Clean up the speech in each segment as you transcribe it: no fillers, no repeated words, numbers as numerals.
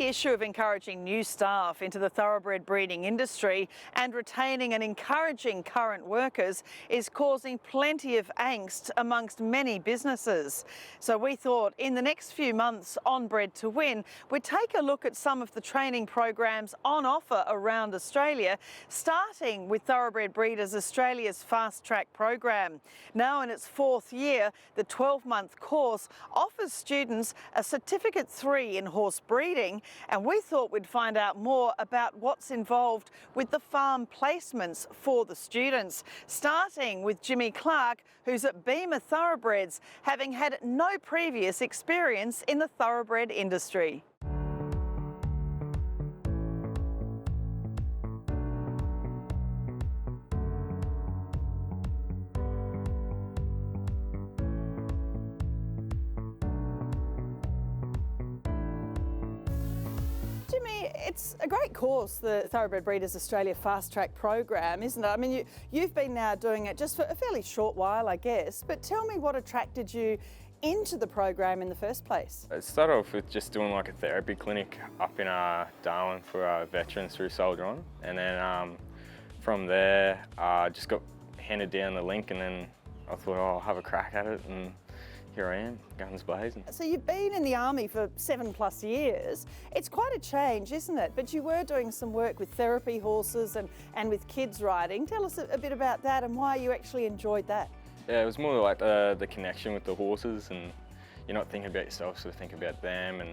the issue of encouraging new staff into the thoroughbred breeding industry and retaining and encouraging current workers is causing plenty of angst amongst many businesses. So we thought in the next few months on Bred to Win, we'd take a look at some of the training programs on offer around Australia, starting with Thoroughbred Breeders Australia's Fast Track program. Now in its fourth year, the 12-month course offers students a Certificate 3 in horse breeding, and we thought we'd find out more about what's involved with the farm placements for the students, starting with Jimmy Clarke, who's at Bhima Thoroughbreds, having had no previous experience in the thoroughbred industry. Jimmy, it's a great course, the Thoroughbred Breeders Australia Fast Track program, isn't it? I mean, you've been now doing it just for a fairly short while, I guess, but tell me what attracted you into the program in the first place. It started off with just doing like a therapy clinic up in Darwin for veterans through Soldier On, and then from there I just got handed down the link, and then I thought, oh, I'll have a crack at it, and here I am, guns blazing. So you've been in the army for 7+ years. It's quite a change, isn't it? But you were doing some work with therapy horses and with kids riding. Tell us a bit about that and why you actually enjoyed that. Yeah, it was more like the connection with the horses, and you're not thinking about yourself, sort of thinking about them, and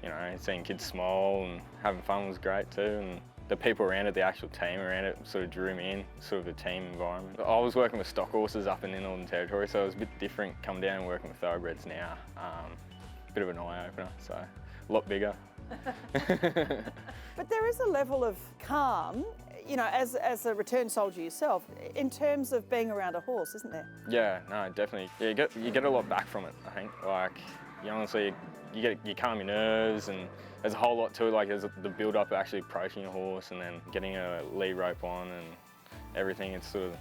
you know, seeing kids smile and having fun was great too. And the people around it, the actual team around it, sort of drew me in, sort of a team environment. I was working with stock horses up in the Northern Territory, so it was a bit different coming down and working with thoroughbreds now. Bit of an eye-opener, so a lot bigger. But there is a level of calm, you know, as a returned soldier yourself, in terms of being around a horse, isn't there? Yeah, no, definitely. Yeah, you get a lot back from it, I think. Like, you honestly, you calm your nerves, and there's a whole lot to it. Like, there's the build-up of actually approaching a horse, and then getting a lead rope on, and everything. It's sort of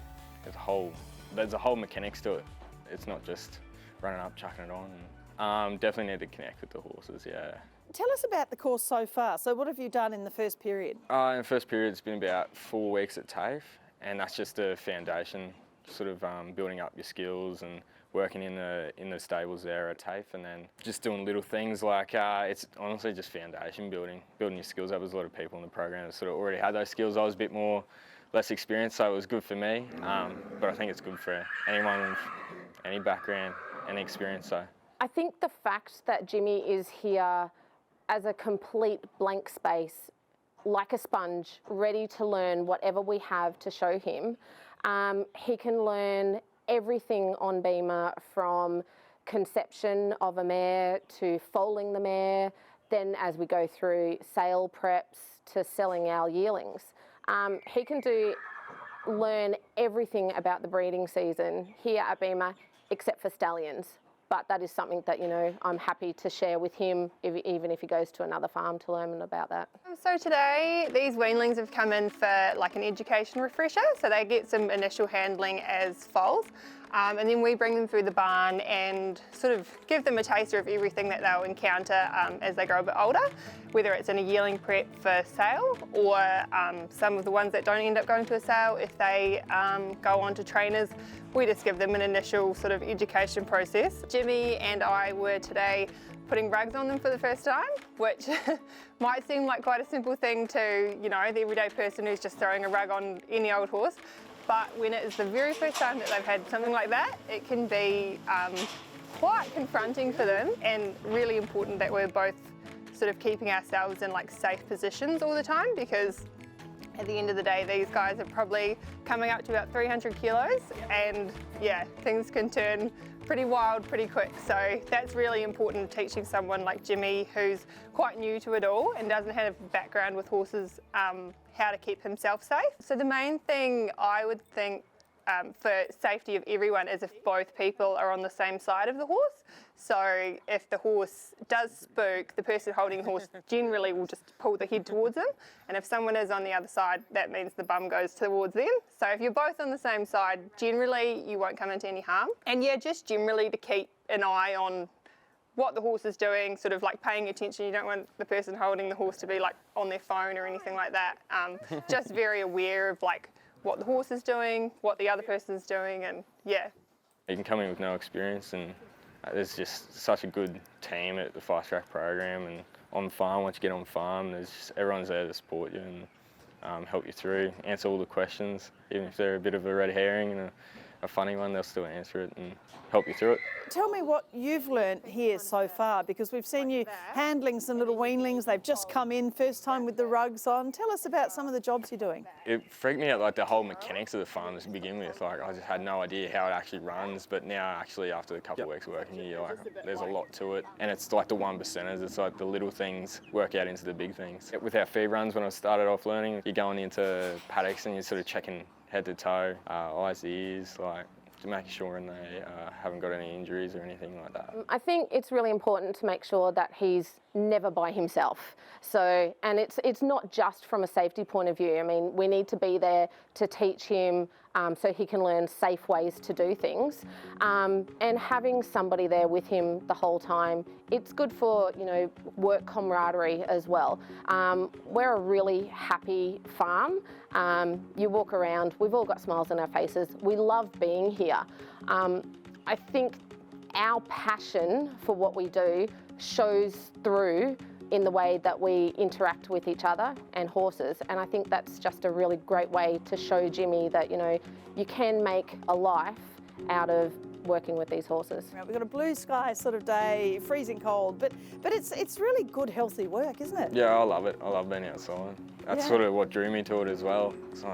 there's a whole mechanics to it. It's not just running up, chucking it on. Definitely need to connect with the horses. Yeah. Tell us about the course so far. So what have you done in the first period? In the first period, it's been about 4 weeks at TAFE, and that's just a foundation, sort of building up your skills and working in the stables there at TAFE, and then just doing little things like it's honestly just foundation building your skills up. There's a lot of people in the program that sort of already had those skills. I was a bit less experienced, so it was good for me, but I think it's good for anyone with any background, any experience. So I think the fact that Jimmy is here as a complete blank space, like a sponge, ready to learn whatever we have to show him, he can learn everything on Bhima, from conception of a mare to foaling the mare, then as we go through sale preps to selling our yearlings. He can learn everything about the breeding season here at Bhima, except for stallions. But that is something that, you know, I'm happy to share with him, even if he goes to another farm to learn about that. So today, these weanlings have come in for like an education refresher, so they get some initial handling as foals. And then we bring them through the barn and sort of give them a taster of everything that they'll encounter as they grow a bit older, whether it's in a yearling prep for sale, or some of the ones that don't end up going to a sale, if they go on to trainers, we just give them an initial sort of education process. Jimmy and I were today putting rugs on them for the first time, which might seem like quite a simple thing to, you know, the everyday person who's just throwing a rug on any old horse. But when it is the very first time that they've had something like that, it can be quite confronting for them, and really important that we're both sort of keeping ourselves in like safe positions all the time, because at the end of the day, these guys are probably coming up to about 300 kilos, and yeah, things can turn pretty wild pretty quick. So that's really important, teaching someone like Jimmy, who's quite new to it all and doesn't have a background with horses, how to keep himself safe. So the main thing I would think for safety of everyone is if both people are on the same side of the horse. So if the horse does spook, the person holding the horse generally will just pull the head towards them. And if someone is on the other side, that means the bum goes towards them. So if you're both on the same side, generally you won't come into any harm. And yeah, just generally to keep an eye on what the horse is doing, sort of like paying attention. You don't want the person holding the horse to be like on their phone or anything like that. Just very aware of like what the horse is doing, what the other person's doing, and yeah. You can come in with no experience, and there's just such a good team at the fast track program, and on farm, once you get on farm, everyone's there to support you and help you through, answer all the questions. Even if they're a bit of a red herring and a funny one, they'll still answer it and help you through it. Tell me what you've learnt here so far, because we've seen you handling some little weanlings. They've just come in, first time with the rugs on. Tell us about some of the jobs you're doing. It freaked me out, like the whole mechanics of the farm to begin with. Like I just had no idea how it actually runs, but now actually after a couple of weeks working here, like there's a lot to it. And it's like the 1%ers, it's like the little things work out into the big things. With our feed runs, when I started off learning, you're going into paddocks and you're sort of checking head to toe, eyes to ears, like making sure they haven't got any injuries or anything like that. I think it's really important to make sure that he's never by himself. So, and it's not just from a safety point of view. I mean, we need to be there to teach him so he can learn safe ways to do things. And having somebody there with him the whole time, it's good for, you know, work camaraderie as well. We're a really happy farm. You walk around, we've all got smiles on our faces. We love being here. I think our passion for what we do shows through in the way that we interact with each other and horses, and I think that's just a really great way to show Jimmy that, you know, you can make a life out of working with these horses. We've got a blue sky sort of day, freezing cold, but it's really good, healthy work, isn't it? Yeah, I love it. I love being outside. That's sort of what drew me to it as well. So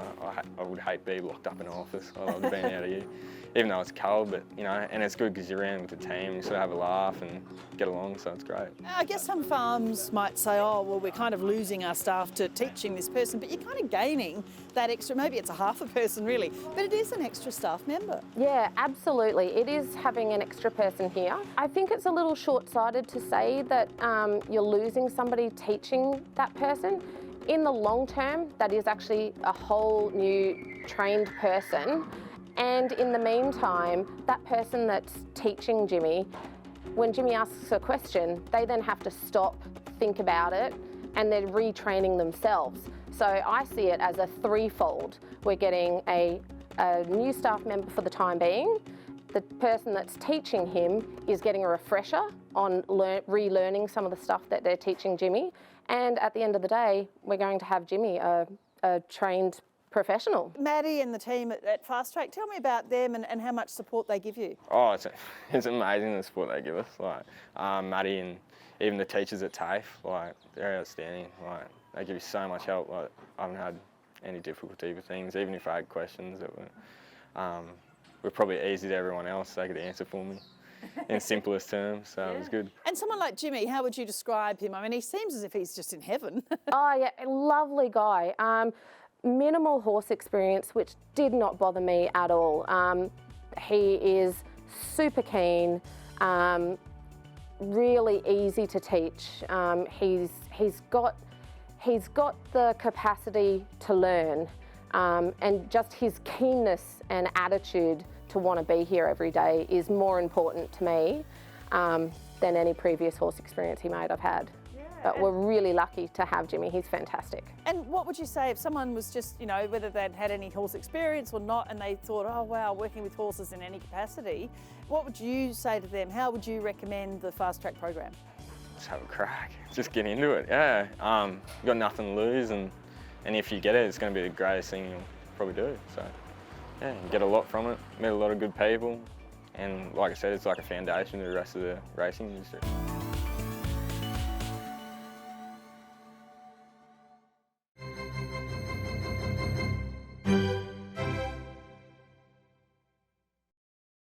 I would hate being locked up in an office. I love being out of here, even though it's cold, but you know, and it's good because you're around with the team, you sort of have a laugh and get along, so it's great. I guess some farms might say, oh, well, we're kind of losing our staff to teaching this person, but you're kind of gaining that extra, maybe it's a half a person really, but it is an extra staff member. Yeah, absolutely. It is having an extra person here. I think it's a little short-sighted to say that you're losing somebody teaching that person. In the long term, that is actually a whole new trained person. And in the meantime, that person that's teaching Jimmy, when Jimmy asks a question, they then have to stop, think about it, and they're retraining themselves. So I see it as a threefold. We're getting a new staff member for the time being. The person that's teaching him is getting a refresher on relearning some of the stuff that they're teaching Jimmy. And at the end of the day, we're going to have Jimmy a trained professional. Maddie and the team at Fast Track, tell me about them and how much support they give you. Oh, it's amazing the support they give us. Like Maddie and even the teachers at TAFE, like they're outstanding. Like they give you so much help. Like I haven't had any difficulty with things, even if I had questions that were probably easy to everyone else. They could answer for me in simplest terms, so it was good. And someone like Jimmy, how would you describe him? I mean, he seems as if he's just in heaven. Oh yeah, a lovely guy. Minimal horse experience, which did not bother me at all. He is super keen, really easy to teach. He's got the capacity to learn, and just his keenness and attitude to want to be here every day is more important to me than any previous horse experience he might have had. But we're really lucky to have Jimmy. He's fantastic. And what would you say if someone was just, you know, whether they'd had any horse experience or not, and they thought, oh wow, working with horses in any capacity, what would you say to them? How would you recommend the Fast Track program? Just have a crack. Just get into it, yeah. You've got nothing to lose, and if you get it, it's going to be the greatest thing you'll probably do. So, yeah, you get a lot from it, meet a lot of good people, and like I said, it's like a foundation to the rest of the racing industry.